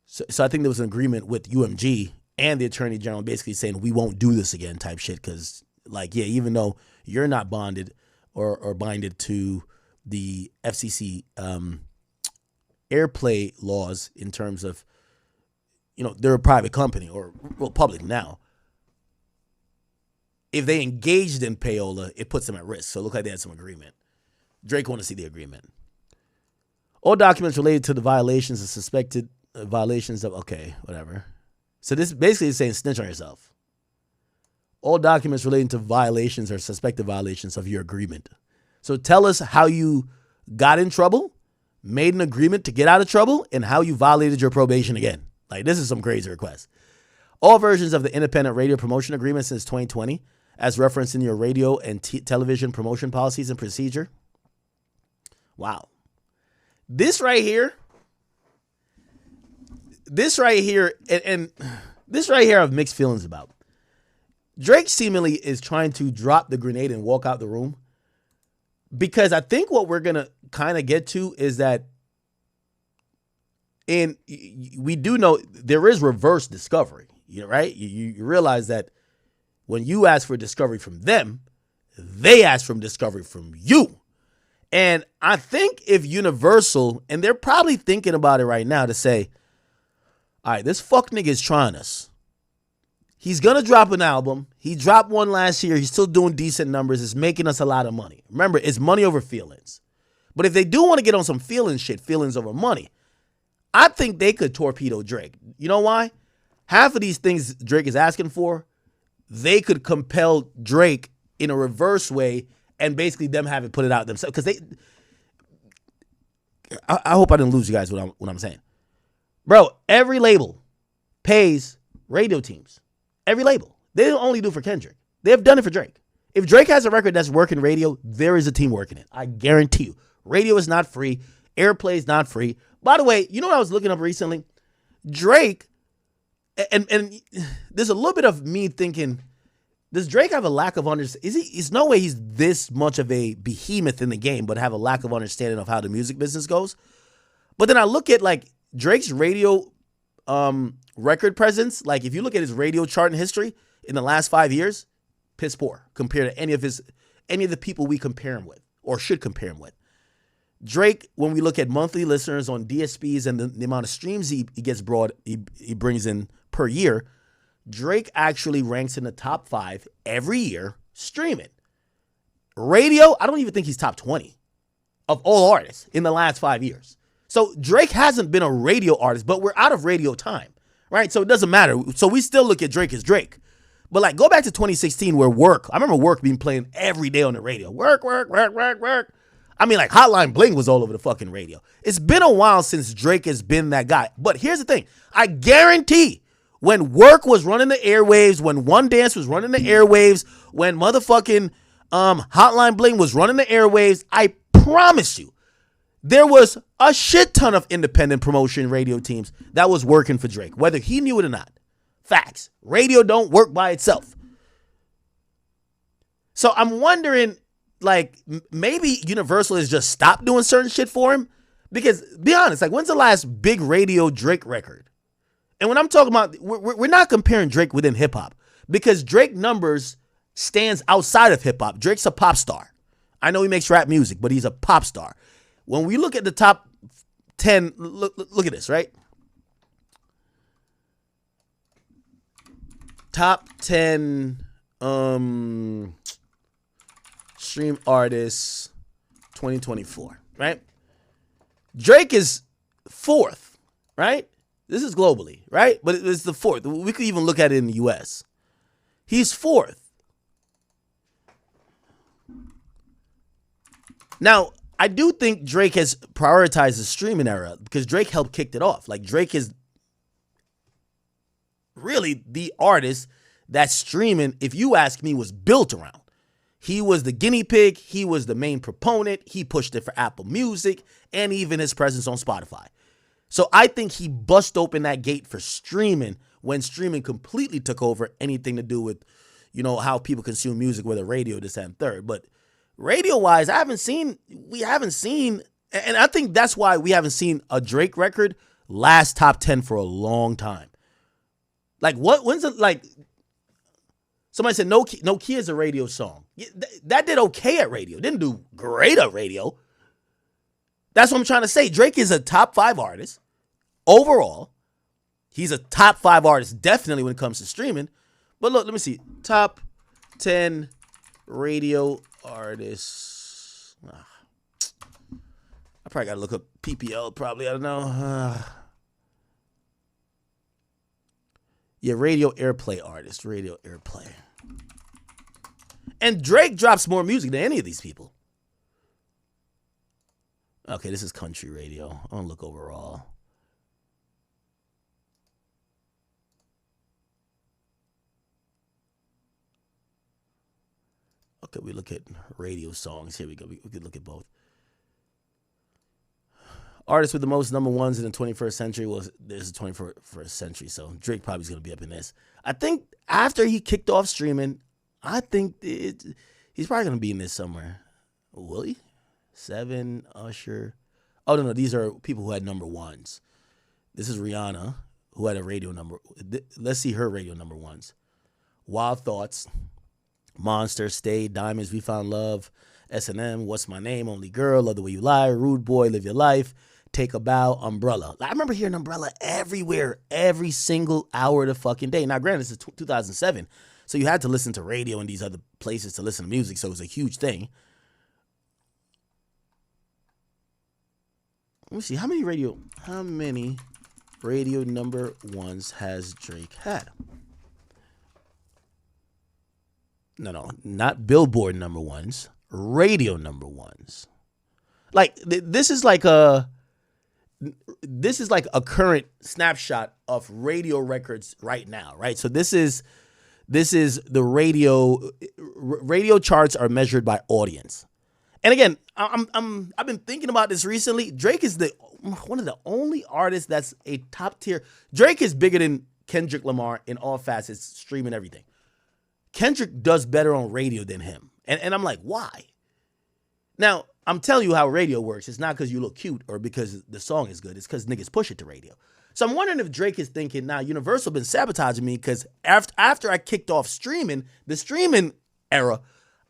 So I think there was an agreement with UMG and the Attorney General basically saying we won't do this again type shit, because like, yeah, even though you're not bonded or binded to the FCC airplay laws in terms of, they're a private company or public now. If they engaged in payola, it puts them at risk. So it looked like they had some agreement. Drake want to see the agreement. All documents related to the violations and suspected violations of, okay, whatever. So this basically is saying snitch on yourself. all documents relating to violations or suspected violations of your agreement. So tell us how you got in trouble, made an agreement to get out of trouble, and how you violated your probation again. Like, this is some crazy request. All versions of the independent radio promotion agreement since 2020, as referenced in your radio and television promotion policies and procedure. Wow. This right here, and this right here I have mixed feelings about. Drake seemingly is trying to drop the grenade and walk out the room, because I think what we're going to kind of get to is that, and we do know there is reverse discovery, right? You realize that when you ask for discovery from them, they ask for discovery from you. And I think if Universal, and they're probably thinking about it right now to say, all right, this fuck nigga is trying us. He's going to drop an album. He dropped one last year. He's still doing decent numbers. It's making us a lot of money. Remember, it's money over feelings. But if they do want to get on some feelings shit, feelings over money, I think they could torpedo Drake. You know why? Half of these things Drake is asking for, they could compel Drake in a reverse way and basically them have it put it out themselves. Because I hope I didn't lose you guys what I'm saying. Bro, every label pays radio teams. Every label. They don't only do it for Kendrick. They have done it for Drake. If Drake has a record that's working radio, there is a team working it. I guarantee you. Radio is not free. Airplay is not free. By the way, you know what I was looking up recently? Drake, and there's a little bit of me thinking, does Drake have a lack of understanding? There's no way he's this much of a behemoth in the game, but have a lack of understanding of how the music business goes. But then I look at like Drake's radio record presence. Like if you look at his radio chart in history in the last 5 years, piss poor compared to any of the people we compare him with or should compare him with. Drake, when we look at monthly listeners on DSPs and the amount of streams he brings in per year, Drake actually ranks in the top 5 every year streaming. Radio, I don't even think he's top 20 of all artists in the last 5 years. So Drake hasn't been a radio artist, but we're out of radio time, right? So it doesn't matter. So we still look at Drake as Drake. But like go back to 2016 where I remember Work being playing every day on the radio. Work. I mean, like Hotline Bling was all over the fucking radio. It's been a while since Drake has been that guy. But here's the thing. I guarantee when Work was running the airwaves, when One Dance was running the airwaves, when motherfucking Hotline Bling was running the airwaves, I promise you, there was a shit ton of independent promotion radio teams that was working for Drake, whether he knew it or not. Facts. Radio don't work by itself. So I'm wondering, like, maybe Universal has just stopped doing certain shit for him. Because, be honest, like, when's the last big radio Drake record? And when I'm talking about, we're not comparing Drake within hip-hop. Because Drake numbers stands outside of hip-hop. Drake's a pop star. I know he makes rap music, but he's a pop star. When we look at the top 10, look at this, right? Top 10 stream artists 2024, right? Drake is 4th, right? This is globally, right? But it's the 4th. We could even look at it in the US. He's 4th. Now, I do think Drake has prioritized the streaming era because Drake helped kick it off. Like Drake is really the artist that streaming, if you ask me, was built around. He was the guinea pig. He was the main proponent. He pushed it for Apple Music and even his presence on Spotify. So I think he bust open that gate for streaming when streaming completely took over anything to do with, you know, how people consume music, whether radio, this and third. But radio-wise, we haven't seen, and I think that's why we haven't seen a Drake record last top 10 for a long time. Like, when's it, like, somebody said No Key is a radio song. That did okay at radio. Didn't do great at radio. That's what I'm trying to say. Drake is a top 5 artist overall. He's a top 5 artist definitely when it comes to streaming. But look, let me see. Top 10 radio artists. I probably got to look up PPL probably. I don't know. Yeah, radio airplay artist. Radio airplay. And Drake drops more music than any of these people. Okay, this is country radio. I'll look overall. Okay, we look at radio songs. Here we go. We could look at both. Artists with the most number ones in the 21st century. Well, there's the 21st century, so Drake probably is going to be up in this. I think after he kicked off streaming, I think he's probably going to be in this somewhere. Will he? 7, Usher. Oh, no, these are people who had number ones. This is Rihanna, who had a radio number. Let's see her radio number ones. Wild Thoughts, Monster, Stay, Diamonds, We Found Love, S&M, What's My Name, Only Girl, Love the Way You Lie, Rude Boy, Live Your Life, Take a Bow, Umbrella. I remember hearing Umbrella everywhere, every single hour of the fucking day. Now, granted, this is 2007, so you had to listen to radio in these other places to listen to music, so it was a huge thing. Let me see, how many radio number ones has Drake had? No, not Billboard number ones, radio number ones. Like this is like a current snapshot of radio records right now, right? So this is the radio charts are measured by audience. And again, I've been thinking about this recently. Drake is one of the only artists that's a top tier. Drake is bigger than Kendrick Lamar in all facets, streaming everything. Kendrick does better on radio than him. And I'm like, why? Now, I'm telling you how radio works. It's not because you look cute or because the song is good. It's because niggas push it to radio. So I'm wondering if Drake is thinking, now Universal been sabotaging me because after I kicked off streaming, the streaming era,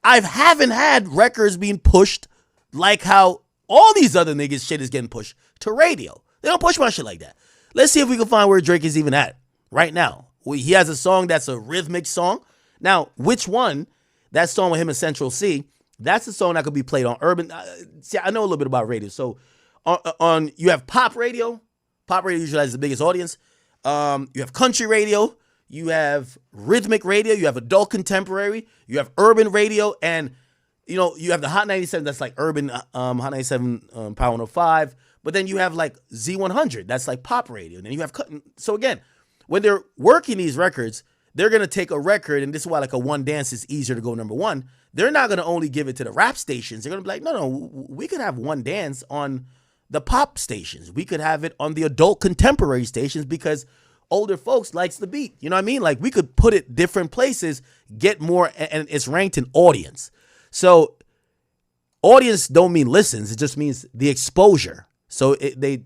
I haven't had records being pushed like how all these other niggas shit is getting pushed to radio. They don't push my shit like that. Let's see if we can find where Drake is even at right now. He has a song that's a rhythmic song. Now, which one? That song with him and Central C, that's a song that could be played on urban. See, I know a little bit about radio. So on you have pop radio. Pop radio usually has the biggest audience. You have country radio. You have rhythmic radio. You have adult contemporary. You have urban radio. And, you have the Hot 97. That's like urban Hot 97 Power 105. But then you have like Z100. That's like pop radio. And then you have, so again, when they're working these records, they're going to take a record, and this is why like a one dance is easier to go number one. They're not going to only give it to the rap stations. They're going to be like, no, we could have one dance on the pop stations. We could have it on the adult contemporary stations because older folks likes the beat. You know what I mean? Like we could put it different places, get more, and it's ranked in audience. So audience don't mean listens. It just means the exposure. So they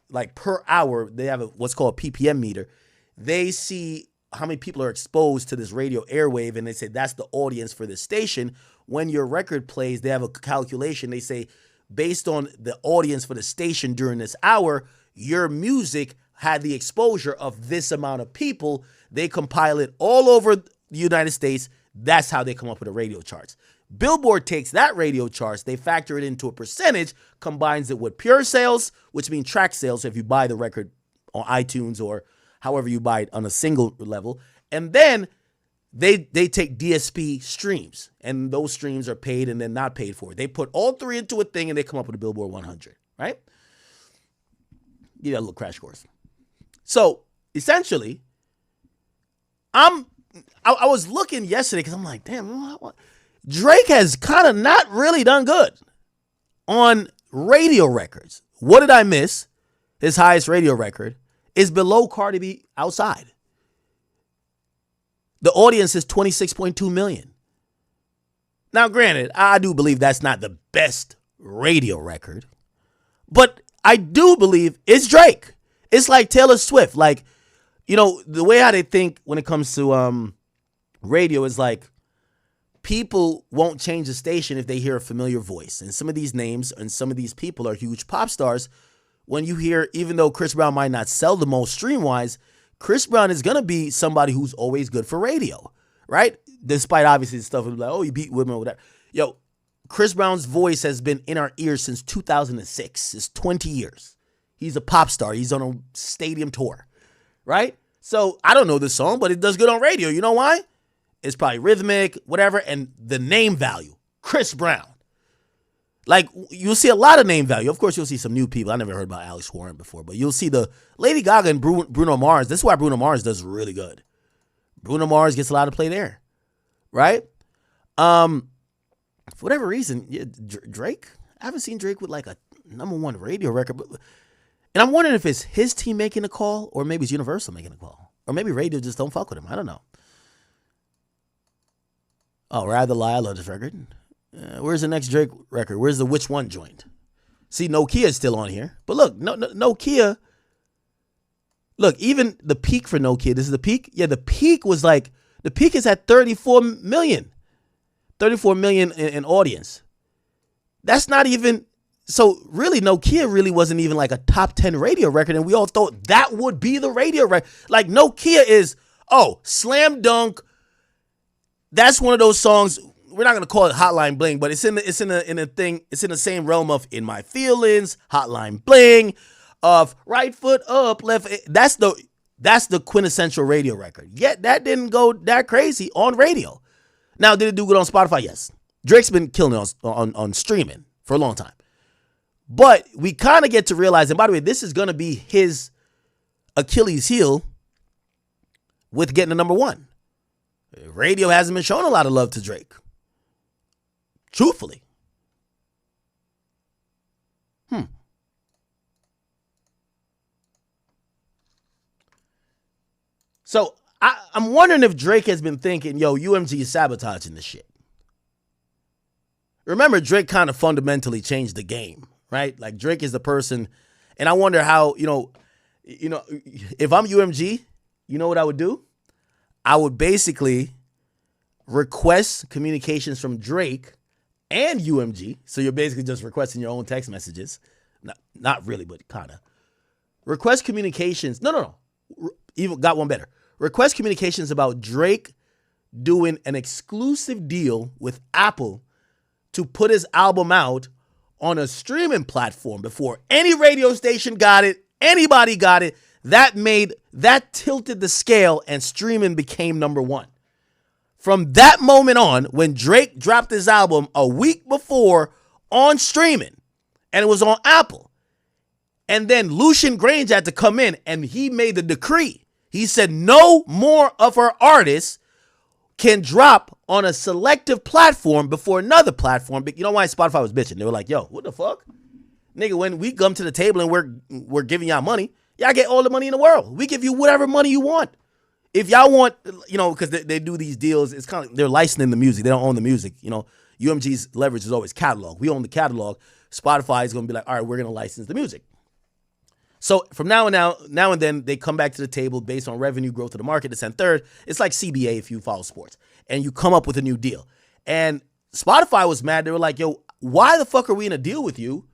like per hour, they have what's called a PPM meter. They see how many people are exposed to this radio airwave, and they say that's the audience for this station. When your record plays, they have a calculation. They say, based on the audience for the station during this hour, your music had the exposure of this amount of people. They compile it all over the United States. That's how they come up with the radio charts. Billboard takes that radio charts, they factor it into a percentage, combines it with pure sales, which means track sales, so if you buy the record on iTunes or however you buy it on a single level. And then they take DSP streams, and those streams are paid and then not paid for. They put all three into a thing, and they come up with a Billboard 100, right? Give you a little crash course. So, essentially, I was looking yesterday because I'm like, damn, Drake has kind of not really done good on radio records. What did I miss? His highest radio record is below Cardi B Outside. The audience is 26.2 million. Now, granted, I do believe that's not the best radio record, but I do believe it's Drake. It's like Taylor Swift. Like, the way how they think when it comes to radio is like people won't change the station if they hear a familiar voice. And some of these names and some of these people are huge pop stars. When you hear, even though Chris Brown might not sell the most stream-wise, Chris Brown is going to be somebody who's always good for radio, right? Despite obviously the stuff like, oh, you beat women or whatever. Yo, Chris Brown's voice has been in our ears since 2006. It's 20 years. He's a pop star. He's on a stadium tour, right? So I don't know this song, but it does good on radio. You know why? It's probably rhythmic, whatever, and the name value, Chris Brown. Like, you'll see a lot of name value. Of course, you'll see some new people. I never heard about Alex Warren before, but you'll see the Lady Gaga and Bruno Mars. This is why Bruno Mars does really good. Bruno Mars gets a lot of play there, right? For whatever reason, Drake, I haven't seen Drake with like a #1 radio record. And I'm wondering if it's his team making a call or maybe it's Universal making a call. Or maybe radio just don't fuck with him. I don't know. Oh, Rather Lie, I love this record. Where's the next Drake record? Where's the Which One joint? See, Nokia is still on here. But look, Nokia. Look, even the peak for Nokia, this is the peak? Yeah, the peak was like, the peak is at 34 million. 34 million in audience. That's not even, so really Nokia really wasn't even like a top 10 radio record, and we all thought that would be the radio record. Like Nokia is, slam dunk. That's one of those songs. We're not gonna call it Hotline Bling, but it's in the same realm of In My Feelings, Hotline Bling, of Right Foot Up, Left. That's the quintessential radio record. Yet that didn't go that crazy on radio. Now, did it do good on Spotify? Yes. Drake's been killing it on streaming for a long time. But we kind of get to realize, and by the way, this is gonna be his Achilles heel with getting the #1. Radio hasn't been showing a lot of love to Drake. Truthfully. So I'm wondering if Drake has been thinking, UMG is sabotaging this shit. Remember, Drake kind of fundamentally changed the game, right? Like Drake is the person, and I wonder how, if I'm UMG, you know what I would do? I would basically request communications from Drake and UMG. So you're basically just requesting your own text messages. Not really, but kind of. Request communications. No. Even got one better. Request communications about Drake doing an exclusive deal with Apple to put his album out on a streaming platform before any radio station got it, anybody got it. That tilted the scale, and streaming became #1. From that moment on, when Drake dropped his album a week before on streaming, and it was on Apple, and then Lucian Grange had to come in, and he made the decree. He said no more of our artists can drop on a selective platform before another platform. But you know why Spotify was bitching? They were like, yo, what the fuck? Nigga, when we come to the table and we're giving y'all money, y'all get all the money in the world. We give you whatever money you want. If y'all want, because they do these deals, it's kind of, they're licensing the music. They don't own the music. UMG's leverage is always catalog. We own the catalog. Spotify is going to be like, all right, we're going to license the music. So from now and then, they come back to the table based on revenue growth of the market. This and third, it's like CBA if you follow sports. And you come up with a new deal. And Spotify was mad. They were like, yo, why the fuck are we in a deal with you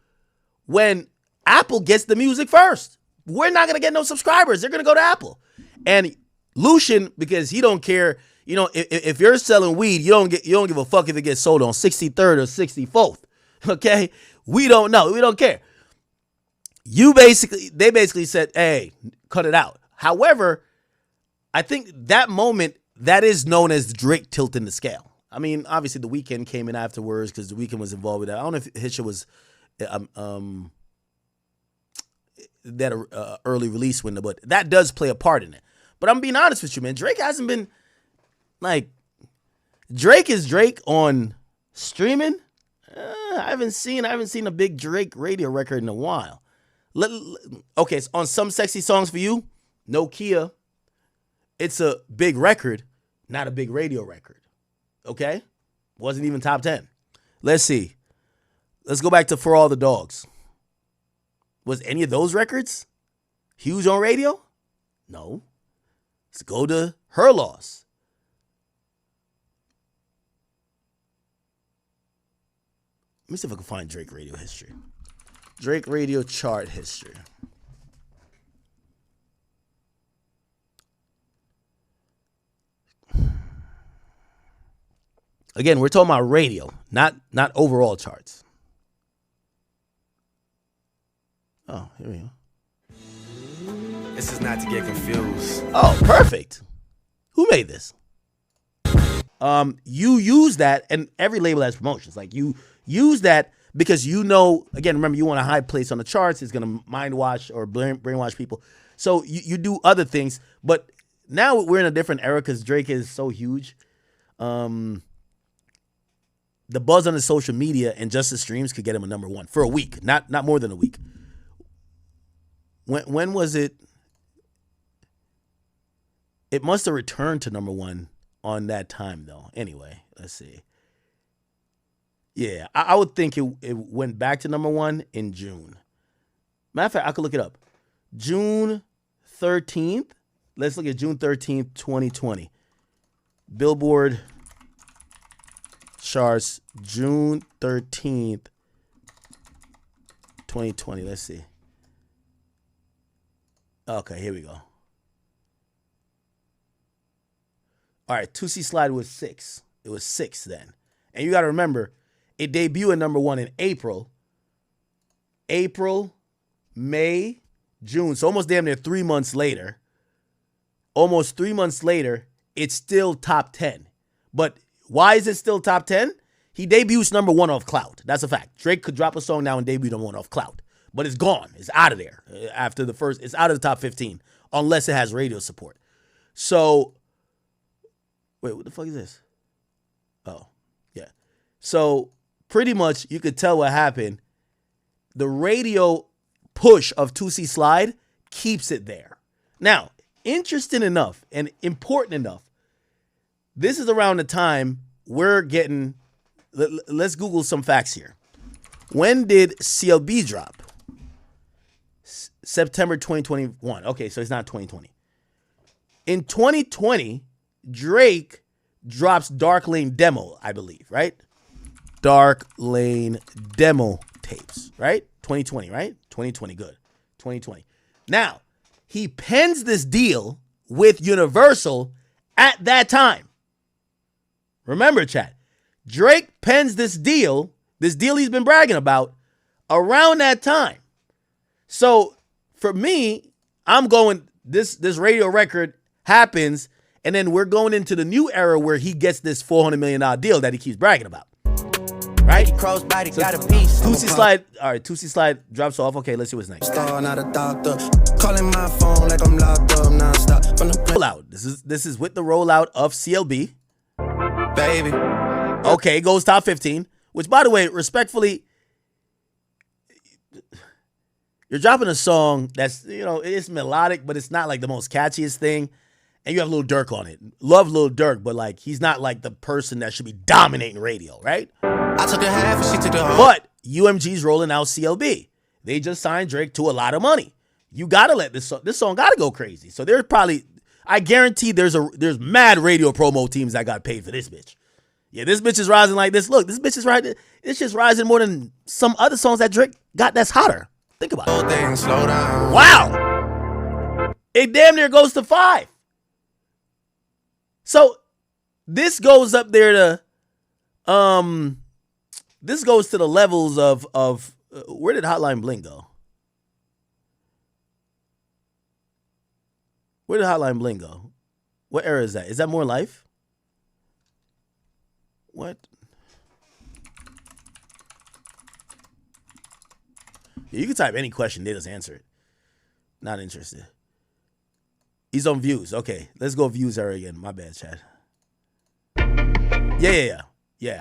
when Apple gets the music first? We're not going to get no subscribers. They're going to go to Apple. And Lucian, because he don't care, if you're selling weed, you don't give a fuck if it gets sold on 63rd or 64th. Okay? We don't know. We don't care. They basically said, hey, cut it out. However, I think that moment, that is known as Drake tilting the scale. I mean, obviously The Weeknd came in afterwards because The Weeknd was involved with that. I don't know if his shit was that early release window, but that does play a part in it. But I'm being honest with you, man. Drake hasn't been, like, Drake is Drake on streaming. I haven't seen a big Drake radio record in a while. Okay, so on Some Sexy Songs for You, Nokia, it's a big record, not a big radio record. Okay? Wasn't even top 10. Let's see. Let's go back to For All the Dogs. Was any of those records huge on radio? No. Let's go to Her Loss. Let me see if I can find Drake radio history. Drake radio chart history. Again, we're talking about radio, not overall charts. Oh, here we go. This is not to get confused. Oh, perfect. Who made this? You use that, and every label has promotions. Like you use that because again, remember, you want a high place on the charts. It's gonna mind wash or brainwash people. So you do other things, but now we're in a different era because Drake is so huge. The buzz on his social media and just the streams could get him a number one for a week, not more than a week. When was it? It must have returned to number one on that time, though. Anyway, let's see. Yeah, I would think it went back to number one in June. Matter of fact, I could look it up. June 13th. Let's look at June 13th, 2020. Billboard charts, June 13th, 2020. Let's see. Okay, here we go. All right, 2C Slide was 6. It was 6 then. And you got to remember, it debuted at number one in April, May, June. So almost damn near 3 months later. Almost 3 months later, it's still top 10. But why is it still top 10? He debuts number one off clout. That's a fact. Drake could drop a song now and debut number one off clout. But it's gone. It's out of there. After the first, it's out of the top 15. Unless it has radio support. So, wait, what the fuck is this? Oh, yeah. So, pretty much, you could tell what happened. The radio push of 2C Slide keeps it there. Now, interesting enough and important enough, this is around the time we're getting, let's Google some facts here. When did CLB drop? September 2021. Okay, so it's not 2020. In 2020, Drake drops Dark Lane Demo, I believe, right? Dark Lane Demo tapes, right? 2020, right? 2020, good. 2020. Now, he pens this deal with Universal at that time. Remember, chat, Drake pens this deal he's been bragging about, around that time. So, for me, I'm going, this radio record happens, and then we're going into the new era where he gets this $400 million deal that he keeps bragging about. Right? Crossbody got a piece. 2C Slide, all right, 2C Slide drops off. Okay, let's see what's next. Star, not a doctor. Calling my phone like I'm locked up nonstop. From the rollout. This is with the rollout of CLB. baby. Okay, goes top 15. Which, by the way, respectfully, you're dropping a song that's, it's melodic, but it's not like the most catchiest thing. And you have Lil Durk on it. Love Lil Durk, but like he's not like the person that should be dominating radio, right? I took a half and she took the whole. But UMG's rolling out CLB. They just signed Drake to a lot of money. You gotta let this song gotta go crazy. So there's probably, I guarantee there's mad radio promo teams that got paid for this bitch. Yeah, this bitch is rising like this. Look, this bitch is rising. It's just rising more than some other songs that Drake got that's hotter. Think about it. Thing, slow down. Wow. It damn near goes to 5. So this goes up there to, this goes to the levels of where did Hotline Bling go? Where did Hotline Bling go? What era is that? Is that More Life? What? Yeah, you can type any question, they just answer it. Not interested. He's on Views. Okay, let's go Views era again. My bad, Chad. Yeah.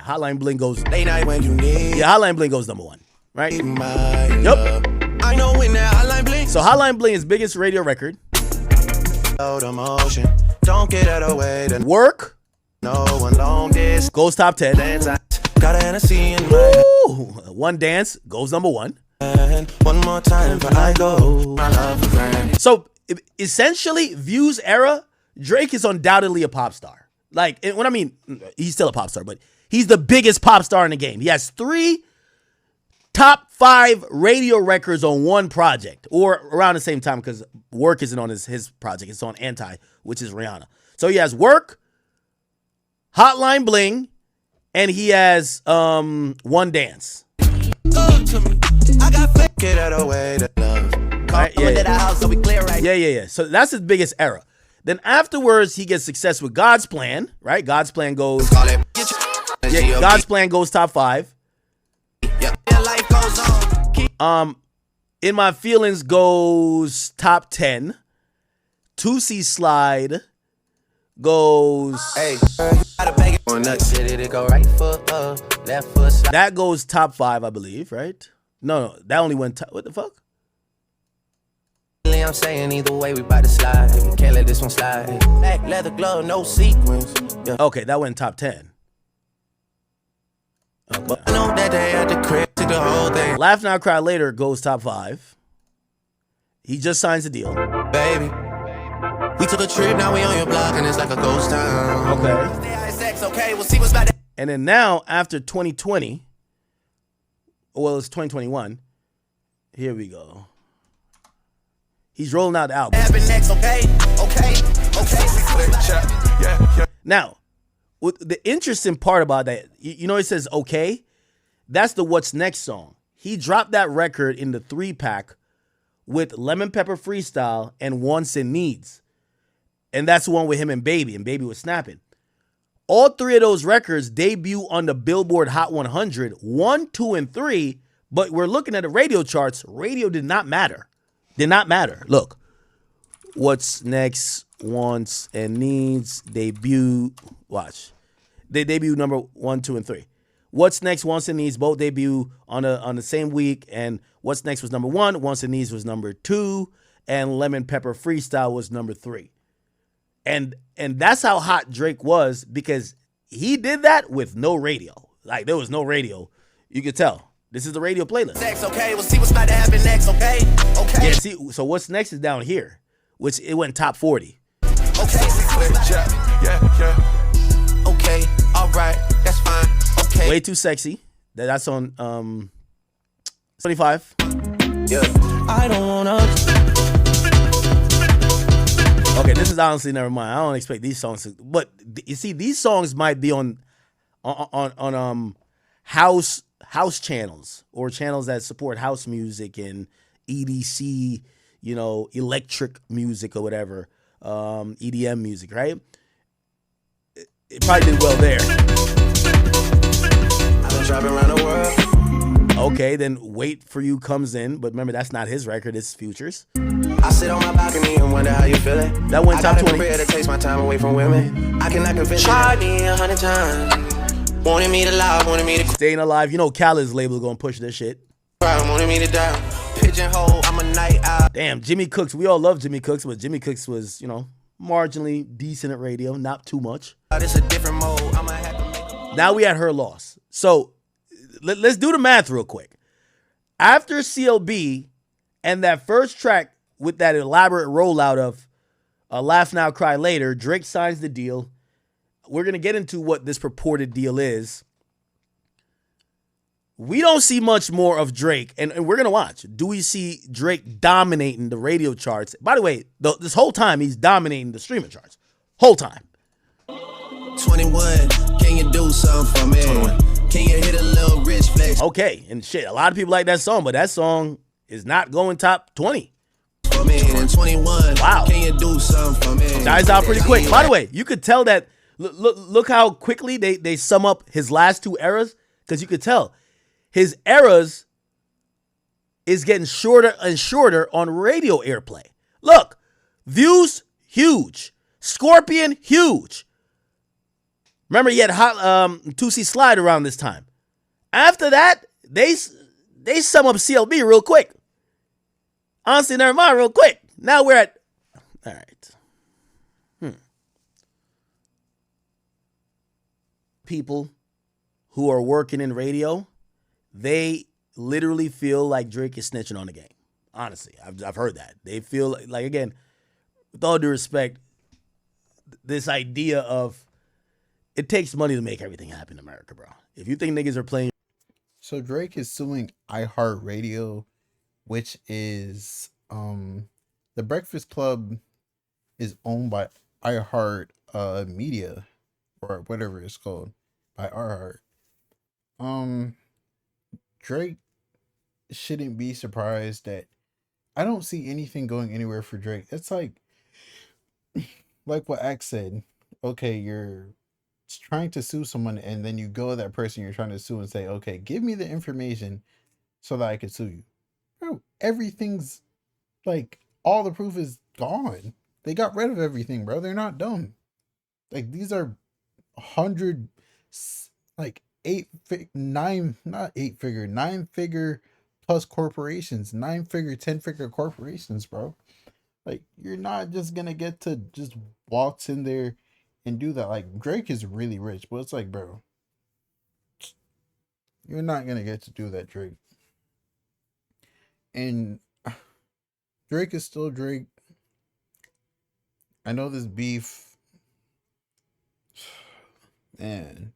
Hotline Bling goes. Late night when you need. Yeah, Hotline Bling goes number 1, right? Yep. I know when that Hotline Bling. So Hotline Bling is biggest radio record. Emotion. Don't get out of the way. Work. No one long this goes top 10. Got a Hennessy in my One Dance goes number 1. hand. One more time before I go. My love for grand. So essentially, Views era, Drake is undoubtedly a pop star. Like, when I mean, he's still a pop star, but he's the biggest pop star in the game. He has 3 top 5 radio records on one project, or around the same time, because Work isn't on his project. It's on Anti, which is Rihanna. So he has Work, Hotline Bling, and he has One Dance. I got get out of the way to love. Right, yeah. So that's his biggest era. Then afterwards, he gets success with God's Plan, right? God's Plan goes. Yeah, God's Plan goes top 5. In My Feelings goes top 10. 2C Slide goes. That goes top 5, I believe, right? No, that only went top. What the fuck? I'm saying either way, we about to slide. Can't let this one slide. Black leather glove, no sequence. Yeah. Okay, that went top 10. Okay. I know that they had the crib to the whole thing. Laugh Now Cry Later goes top 5. He just signs the deal. Baby, we took a trip, now we on your block, and it's like a ghost town. Okay. We'll see what's about. And then now, after 2020, well, it's 2021. Here we go. He's rolling out the album. Now, the interesting part about that, you know, it says okay. That's the What's Next song. He dropped that record in the 3-pack with Lemon Pepper Freestyle and Wants and Needs. And that's the one with him and Baby was snapping. All 3 of those records debut on the Billboard Hot 100, 1, 2, and 3. But we're looking at the radio charts. Radio did not matter. Did not matter. Look, What's Next, Wants and Needs, debut. Watch. They debut number 1, 2, and 3. What's Next, Wants and Needs both debut on the same week. And What's Next was number 1, Wants and Needs was number 2, and Lemon Pepper Freestyle was number 3. And that's how hot Drake was, because he did that with no radio. Like, there was no radio. You could tell. This is the radio playlist. Next, okay, we'll see what's about to happen next, okay? Yeah, see, so What's Next is down here, which it went top 40. Okay, all right, that's fine. Okay. Way Too Sexy. That's on 25. Yeah. I don't wanna. Okay, this is honestly never mind. I don't expect these songs to, but you see, these songs might be on house channels or channels that support house music and EDC, you know, electric music or whatever, EDM music, right? It probably did well there. I've been driving around the world. Okay, then Wait For You comes in, but remember, that's not his record, it's Future's. I sit on my balcony and wonder how you feeling. That went top 20. To taste my time away from women. I cannot convince you. Tried me 100 times. Wanted me to lie, wanted me to Staying Alive. You know Khaled's label is gonna push this shit. cry, wanted me to die. Pigeonhole, I'm a night owl. Damn, Jimmy Cooks. We all love Jimmy Cooks, but Jimmy Cooks was, you know, marginally decent at radio, not too much. It's a different mode. I'ma have to make Now we had Her Loss. So let's do the math real quick. After CLB and that first track with that elaborate rollout of Laugh Now, Cry Later, Drake signs the deal. We're going to get into what this purported deal is. We don't see much more of Drake, and we're going to watch. Do we see Drake dominating the radio charts? By the way, this whole time, he's dominating the streaming charts. Whole time. 21. Can you do something for me? 21. Can you hit a little rich flex? Okay, and shit, a lot of people like that song, but that song is not going top 20. For me, and 21. Wow. Can you do something for me? Dies out pretty quick. By the way, you could tell that, look how quickly they sum up his last 2 eras, because you could tell his eras is getting shorter and shorter on radio airplay. Look, Views, huge. Scorpion, huge. Remember, he had 2C Slide around this time. After that, they sum up CLB real quick. Honestly, never mind, real quick. Now we're at, all right. People who are working in radio, they literally feel like Drake is snitching on the game. Honestly, I've heard that. They feel like, again, with all due respect, this idea of it takes money to make everything happen in America, bro. If you think niggas are playing. So Drake is suing iHeartRadio, which is the Breakfast Club is owned by iHeart Media or whatever it's called by iHeart. Drake shouldn't be surprised that I don't see anything going anywhere for Drake. It's like like what X said. Okay, you're trying to sue someone, and then you go to that person you're trying to sue and say, "Okay, give me the information so that I can sue you." Bro, everything's like all the proof is gone. They got rid of everything, bro. They're not dumb. Like these are 100, like nine, not 8 figure, 9 figure plus corporations, 9 figure, 10 figure corporations, bro. Like you're not just gonna get to just waltz in there and do that. Like Drake is really rich, but it's like, bro, you're not gonna get to do that, Drake. And Drake is still Drake. I know this beef, man.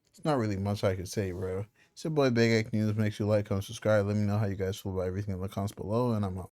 It's not really much I could say, bro. It's your boy Big X News. Make sure you like, comment, subscribe. Let me know how you guys feel about everything in the comments below, and I'm out.